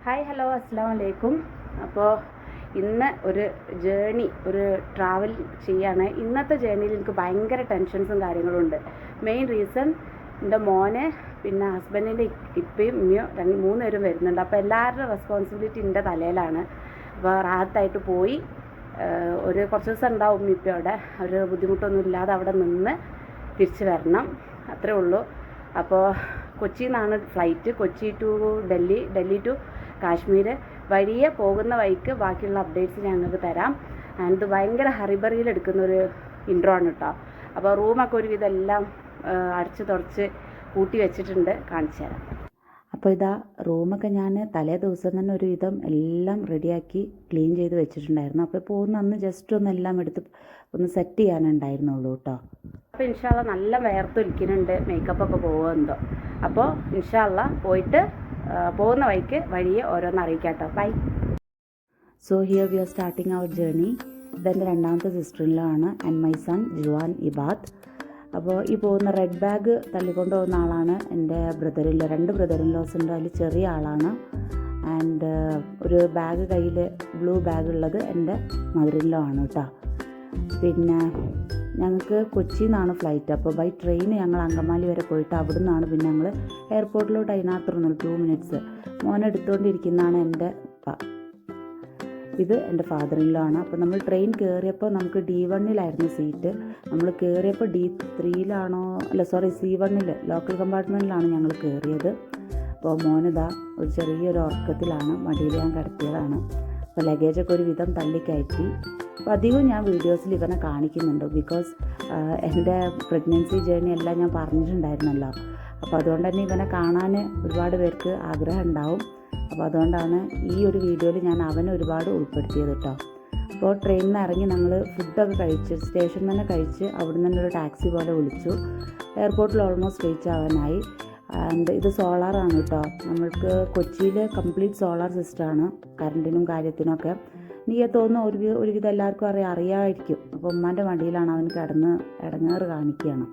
Hi hello അസ്സാം വലൈക്കും. അപ്പോൾ ഇന്ന് ഒരു ട്രാവൽ ചെയ്യാണ്. ഇന്നത്തെ ജേർണിയിൽ എനിക്ക് ഭയങ്കര ടെൻഷൻസും കാര്യങ്ങളും ഉണ്ട്. മെയിൻ റീസൺ എൻ്റെ മോനെ പിന്നെ ഹസ്ബൻഡിൻ്റെ ഇപ്പയും ഉമ്മയും മൂന്ന് പേരും വരുന്നുണ്ട്. അപ്പോൾ എല്ലാവരുടെ റെസ്പോൺസിബിലിറ്റി എൻ്റെ തലയിലാണ്. അപ്പോൾ റാഹത്തായിട്ട് പോയി കുറച്ച് ദിവസം ഉണ്ടാവും ഇപ്പം അവിടെ. ഒരു ബുദ്ധിമുട്ടൊന്നും ഇല്ലാതെ അവിടെ നിന്ന് തിരിച്ച് വരണം, അത്രേ ഉള്ളൂ. അപ്പോൾ കൊച്ചിയിൽ നിന്നാണ് flight, Kochi to Delhi to Kashmir. വഴിയെ പോകുന്ന വഴിക്ക് ബാക്കിയുള്ള അപ്ഡേറ്റ്സ് ഞങ്ങൾക്ക് തരാം. ആൻഡ് ഇത് ഭയങ്കര ഹറിബറിയിൽ എടുക്കുന്നൊരു ഇൻട്രോ ആണ് കേട്ടോ. അപ്പോൾ റൂമൊക്കെ ഒരുവിധം എല്ലാം അടച്ച് തുടച്ച് കൂട്ടി വെച്ചിട്ടുണ്ട്, കാണിച്ചു തരാം. അപ്പോൾ ഇതാ റൂമൊക്കെ ഞാൻ തലേ ദിവസം തന്നെ ഒരുവിധം എല്ലാം റെഡിയാക്കി ക്ലീൻ ചെയ്ത് വെച്ചിട്ടുണ്ടായിരുന്നു. അപ്പോൾ പോകുന്ന അന്ന് ജസ്റ്റ് എല്ലാം എടുത്ത് ഒന്ന് സെറ്റ് ചെയ്യാനുണ്ടായിരുന്നുള്ളൂ കേട്ടോ. അപ്പോൾ ഇൻഷാല്ല നല്ല വേർത്തൊലിക്കുന്നുണ്ട്, മേക്കപ്പൊക്കെ പോകുമെന്തോ. അപ്പോൾ ഇൻഷാല്ല പോയിട്ട് പോകുന്ന വഴിയെ ഓരോന്ന് അറിയിക്കാം കേട്ടോ. Bye. So here we are starting our journey. ഇതെൻ്റെ രണ്ടാമത്തെ സിസ്റ്ററിലോ ആണ് and my son Juan Ibad. അപ്പോൾ ഈ പോകുന്ന റെഡ് ബാഗ് തള്ളിക്കൊണ്ട് പോകുന്ന ആളാണ് എൻ്റെ ബ്രദറിലോ. 2 ബ്രദറിലോസ് ഉണ്ട്, അതിൽ ചെറിയ ആളാണ്. ആൻഡ് ഒരു ബാഗ് കയ്യിൽ ബ്ലൂ ബാഗ് ഉള്ളത് എൻ്റെ മദറിലോ ആണ് കേട്ടോ. പിന്നെ ഞങ്ങൾക്ക് കൊച്ചിയിൽ നിന്നാണ് ഫ്ലൈറ്റ്. അപ്പോൾ ബൈ ട്രെയിൻ ഞങ്ങൾ അങ്കമാലി വരെ പോയിട്ട് അവിടെ നിന്നാണ് പിന്നെ ഞങ്ങൾ എയർപോർട്ടിലോട്ട്. അതിനകത്തുനിന്ന് 2 മിനിറ്റ്സ് മോനെ എടുത്തുകൊണ്ടിരിക്കുന്നതാണ് എൻ്റെ ഉപ്പ. ഇത് എൻ്റെ ഫാദറിലോ ആണ്. അപ്പോൾ നമ്മൾ ട്രെയിൻ കയറിയപ്പോൾ നമുക്ക് D1 സീറ്റ്. നമ്മൾ കയറിയപ്പോൾ D3 C1 ലോക്കൽ കമ്പാർട്ട്മെൻറ്റിലാണ് ഞങ്ങൾ കയറിയത്. അപ്പോൾ മോനിതാ ഒരു ചെറിയൊരു ഉറക്കത്തിലാണ്, മടിയിൽ ഞാൻ കിടത്തിയതാണ്. അപ്പോൾ ലഗേജൊക്കെ ഒരു വിധം തള്ളിക്കയറ്റി. അപ്പോൾ അധികവും ഞാൻ വീഡിയോസിൽ ഇവനെ കാണിക്കുന്നുണ്ട്, ബിക്കോസ് എൻ്റെ പ്രഗ്നൻസി ജേർണി എല്ലാം ഞാൻ പറഞ്ഞിട്ടുണ്ടായിരുന്നല്ലോ. അപ്പോൾ അതുകൊണ്ട് തന്നെ ഇവനെ കാണാൻ ഒരുപാട് പേർക്ക് ആഗ്രഹം ഉണ്ടാവും. അപ്പോൾ അതുകൊണ്ടാണ് ഈ ഒരു വീഡിയോയിൽ ഞാൻ അവനെ ഒരുപാട് ഉൾപ്പെടുത്തിയത് കേട്ടോ. അപ്പോൾ ട്രെയിനിൽ നിന്ന് ഇറങ്ങി ഞങ്ങൾ ഫുഡൊക്കെ കഴിച്ച് സ്റ്റേഷനിൽ തന്നെ കഴിച്ച് അവിടെ നിന്ന് തന്നെ ഒരു ടാക്സി പോലെ വിളിച്ചു. എയർപോർട്ടിൽ ഓൾമോസ്റ്റ് റീച്ച് ആവാനായി. ആൻഡ് ഇത് സോളാറാണ് കേട്ടോ. നമ്മൾക്ക് കൊച്ചിയിൽ കംപ്ലീറ്റ് സോളാർ സിസ്റ്റമാണ് കറണ്ടിനും കാര്യത്തിനൊക്കെ. എനിക്ക് തോന്നുന്നു ഒരുവിധം എല്ലാവർക്കും അറിയാമായിരിക്കും. അപ്പോൾ ഉമ്മാൻ്റെ വണ്ടിയിലാണ് അവൻ കിടന്ന് ഇടങ്ങേറ് കാണിക്കുകയാണ്.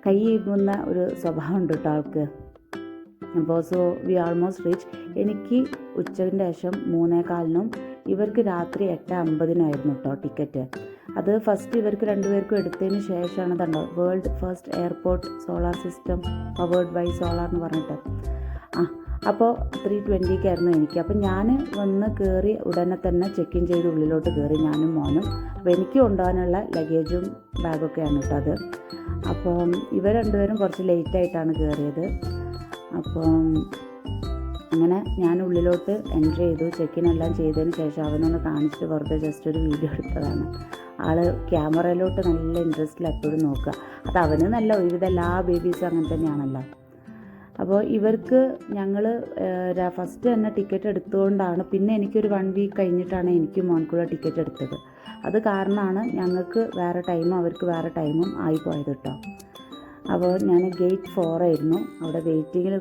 കൈ ഇടുന്ന ഒരു സ്വഭാവം ഉണ്ട് കേട്ടോ ആൾക്ക്. അപ്പോൾ സോ വി ആൾമോസ്റ്റ് റീച്ച്. എനിക്ക് ഉച്ചതിൻ്റെ ശേഷം 3:15 ഇവർക്ക് രാത്രി 8:50 കേട്ടോ ടിക്കറ്റ്. അത് ഫസ്റ്റ് ഇവർക്ക് 2 പേർക്കും എടുത്തതിന് ശേഷമാണ് കണ്ടോ world first airport solar system powered by solar എന്ന് പറഞ്ഞിട്ട്. അപ്പോൾ 3:20 എനിക്ക്. അപ്പം ഞാൻ വന്ന് കയറി ഉടനെ തന്നെ ചെക്ക് ഇൻ ചെയ്ത് ഉള്ളിലോട്ട് കയറി, ഞാനും മോനും. അപ്പോൾ എനിക്ക് കൊണ്ടുപോകാനുള്ള ലഗേജും ബാഗൊക്കെയാണ് കേട്ടോ അത്. അപ്പം ഇവർ 2 പേരും കുറച്ച് ലേറ്റായിട്ടാണ് കയറിയത്. അപ്പം അങ്ങനെ ഞാൻ ഉള്ളിലോട്ട് എൻട്രി ചെയ്തു. ചെക്കിൻ എല്ലാം ചെയ്തതിന് ശേഷം അവനൊന്ന് കാണിച്ചിട്ട് വെറുതെ ജസ്റ്റ് ഒരു വീഡിയോ എടുത്തതാണ്. ആൾ ക്യാമറയിലോട്ട് നല്ല ഇൻട്രസ്റ്റിൽ എപ്പോഴും നോക്കുക. അത് അവന് നല്ല ഒരുവിധം എല്ലാ ബേബീസും അങ്ങനെ തന്നെയാണല്ലോ. അപ്പോൾ ഇവർക്ക് ഞങ്ങൾ ഫസ്റ്റ് തന്നെ ടിക്കറ്റ് എടുത്തുകൊണ്ടാണ്. പിന്നെ എനിക്കൊരു 1 വീക്ക് കഴിഞ്ഞിട്ടാണ് എനിക്ക് മോൻകുള്ള ടിക്കറ്റ് എടുത്തത്. അത് കാരണമാണ് ഞങ്ങൾക്ക് വേറെ ടൈമും അവർക്ക് വേറെ ടൈമും ആയിപ്പോയത് കേട്ടോ. അപ്പോൾ ഞാൻ ഗേറ്റ് 4 ആയിരുന്നു. അവിടെ വെയിറ്റിങ്ങിൽ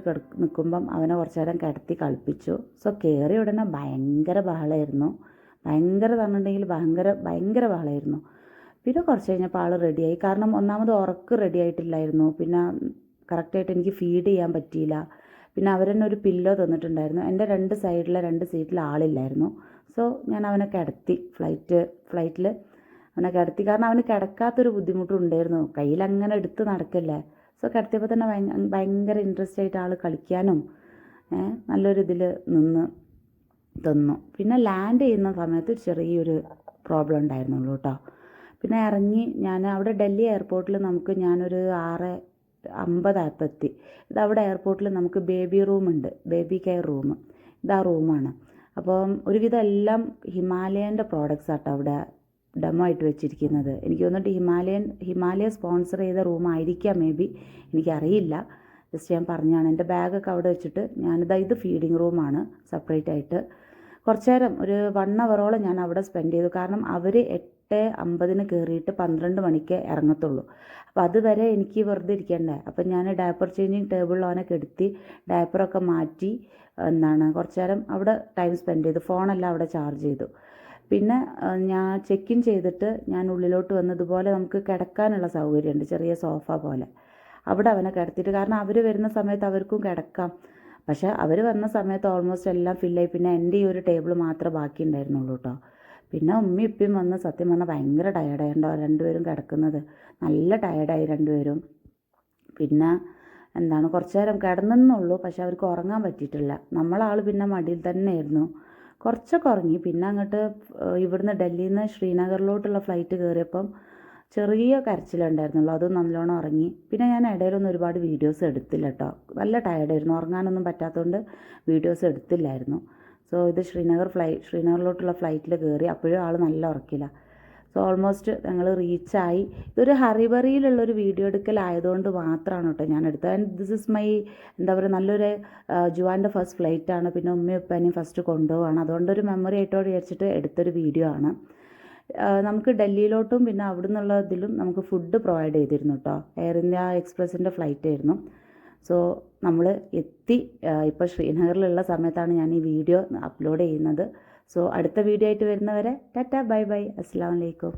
നിൽക്കുമ്പം അവനെ കുറച്ച് നേരം കിടത്തി കളിപ്പിച്ചു. സോ കയറിയ ഉടനെ ഭയങ്കര ബഹളമായിരുന്നു. പറഞ്ഞിട്ടുണ്ടെങ്കിൽ ഭയങ്കര ബഹളമായിരുന്നു. പിന്നെ കുറച്ച് കഴിഞ്ഞപ്പോൾ ആൾ റെഡിയായി. കാരണം ഒന്നാമത് ഉറക്ക് റെഡി ആയിട്ടില്ലായിരുന്നു. പിന്നെ കറക്റ്റായിട്ട് എനിക്ക് ഫീഡ് ചെയ്യാൻ പറ്റിയില്ല. പിന്നെ അവരെന്നെ ഒരു പില്ലോ തന്നിട്ടുണ്ടായിരുന്നു. എൻ്റെ 2 സൈഡിലെ 2 സീറ്റിൽ ആളില്ലായിരുന്നു. സോ ഞാൻ അവനെ കിടത്തി ഫ്ലൈറ്റിൽ അവനെ കിടത്തി. കാരണം അവന് കിടക്കാത്തൊരു ബുദ്ധിമുട്ടുണ്ടായിരുന്നു. കയ്യിലങ്ങനെ എടുത്ത് നടക്കല്ലേ. സോ കിടത്തിയപ്പോൾ തന്നെ ഭയങ്കര ഇൻട്രസ്റ്റ് ആയിട്ട് ആൾ കളിക്കാനും നല്ലൊരു ഇതിൽ നിന്ന് തന്നു. പിന്നെ ലാൻഡ് ചെയ്യുന്ന സമയത്ത് ചെറിയൊരു പ്രോബ്ലം ഉണ്ടായിരുന്നുള്ളൂ കേട്ടോ. പിന്നെ ഇറങ്ങി ഞാൻ അവിടെ ഡൽഹി എയർപോർട്ടിൽ ഞാനൊരു 6:50 എത്തി. ഇതവിടെ എയർപോർട്ടിൽ നമുക്ക് ബേബി റൂമുണ്ട്, ബേബി കെയർ റൂം. ഇതാ റൂമാണ്. അപ്പം ഒരുവിധം എല്ലാം ഹിമാലയൻ്റെ പ്രോഡക്റ്റ്സ് ആട്ടോ അവിടെ ഡെമോ ആയിട്ട് വെച്ചിരിക്കുന്നത്. എനിക്ക് തോന്നുന്നുണ്ട് ഹിമാലയ സ്പോൺസർ ചെയ്ത റൂമായിരിക്കാം, മേ ബി, എനിക്കറിയില്ല. ജസ്റ്റ് ഞാൻ പറഞ്ഞാണ്. എൻ്റെ ബാഗൊക്കെ അവിടെ വെച്ചിട്ട് ഇത് ഫീഡിങ് റൂമാണ് സെപ്പറേറ്റ് ആയിട്ട്. കുറച്ച് നേരം ഒരു 1 അവറോളം ഞാൻ അവിടെ സ്പെൻഡ് ചെയ്തു. കാരണം അവർ 8:50 കയറിയിട്ട് 12 മണിക്ക് ഇറങ്ങത്തുള്ളൂ. അപ്പോൾ അതുവരെ എനിക്ക് വെറുതെ ഇരിക്കണ്ടേ. അപ്പം ഞാൻ ഡയപ്പർ ചേഞ്ചിങ് ടേബിളിൽ അവനൊക്കെ എടുത്തി ഡയപ്പറൊക്കെ മാറ്റി കുറച്ച് നേരം അവിടെ ടൈം സ്പെൻഡ് ചെയ്തു. ഫോണെല്ലാം അവിടെ ചാർജ് ചെയ്തു. പിന്നെ ഞാൻ ചെക്ക് ഇൻ ചെയ്തിട്ട് ഞാൻ ഉള്ളിലോട്ട് വന്നതുപോലെ നമുക്ക് കിടക്കാനുള്ള സൗകര്യമുണ്ട്, ചെറിയ സോഫ പോലെ. അവിടെ അവനെ കിടത്തിയിട്ട്, കാരണം അവർ വരുന്ന സമയത്ത് അവർക്കും കിടക്കാം. പക്ഷേ അവർ വന്ന സമയത്ത് ഓൾമോസ്റ്റ് എല്ലാം ഫില്ലായി. പിന്നെ എൻ്റെ ഈ ഒരു ടേബിൾ മാത്രമേ ബാക്കി ഉണ്ടായിരുന്നുള്ളൂ കേട്ടോ. പിന്നെ ഉമ്മയും ഇപ്പയും വന്ന് സത്യം പറഞ്ഞാൽ ഭയങ്കര ടയേർഡായിട്ടോ രണ്ടുപേരും കിടക്കുന്നത്. നല്ല ടയേർഡായി രണ്ടുപേരും. പിന്നെ എന്താണ് കുറച്ച് നേരം കിടന്നെന്നുള്ളൂ, പക്ഷെ അവർക്ക് ഉറങ്ങാൻ പറ്റിയിട്ടില്ല. നമ്മളാൾ പിന്നെ മടിയിൽ തന്നെയായിരുന്നു. കുറച്ചൊക്കെ ഉറങ്ങി. പിന്നെ അങ്ങോട്ട് ഇവിടുന്ന് ഡൽഹിയിൽ നിന്ന് ശ്രീനഗറിലോട്ടുള്ള ഫ്ലൈറ്റ് കയറിയപ്പം ചെറിയ കരച്ചിലുണ്ടായിരുന്നുള്ളൂ, അത് നല്ലോണം ഉറങ്ങി. പിന്നെ ഞാൻ ഇടയിലൊന്നും ഒരുപാട് വീഡിയോസ് എടുത്തില്ല കേട്ടോ, നല്ല ടയർഡായിരുന്നു, ഉറങ്ങാനൊന്നും പറ്റാത്തതുകൊണ്ട് വീഡിയോസ് എടുത്തില്ലായിരുന്നു. സോ ഇത് ശ്രീനഗറിലോട്ടുള്ള ഫ്ലൈറ്റിൽ കയറി, അപ്പോഴും ആൾ നല്ല ഉറക്കില്ല. സോ ഓൾമോസ്റ്റ് ഞങ്ങൾ റീച്ചായി. ഇതൊരു ഹറിബറിയിലുള്ളൊരു വീഡിയോ എടുക്കലായതുകൊണ്ട് മാത്രമാണ് കേട്ടോ ഞാൻ എടുത്തത്. ആൻഡ് ദിസ് ഇസ് മൈ എന്താ പറയുക നല്ലൊരു ജുവാൻ്റെ ഫസ്റ്റ് ഫ്ലൈറ്റാണ്. പിന്നെ ഉമ്മയും ഉപ്പാനെയും ഫസ്റ്റ് കൊണ്ടുപോവാണ്, അതുകൊണ്ടൊരു മെമ്മറി ആയിട്ടോട് വിചാരിച്ചിട്ട് എടുത്തൊരു വീഡിയോ ആണ്. നമുക്ക് ഡൽഹിയിലോട്ടും പിന്നെ അവിടെ നിന്നുള്ള ഇതിലും നമുക്ക് ഫുഡ് പ്രൊവൈഡ് ചെയ്തിരുന്നു കേട്ടോ. എയർ ഇന്ത്യ എക്സ്പ്രസിൻ്റെ ഫ്ലൈറ്റ് ആയിരുന്നു. സോ നമ്മൾ എത്തി. ഇപ്പോൾ ശ്രീനഗറിലുള്ള സമയത്താണ് ഞാൻ ഈ വീഡിയോ അപ്ലോഡ് ചെയ്യുന്നത്. സോ അടുത്ത വീഡിയോ ആയിട്ട് വരുന്നവരെ ടാറ്റ ബൈ ബൈ, അസ്സലാമു അലൈക്കും.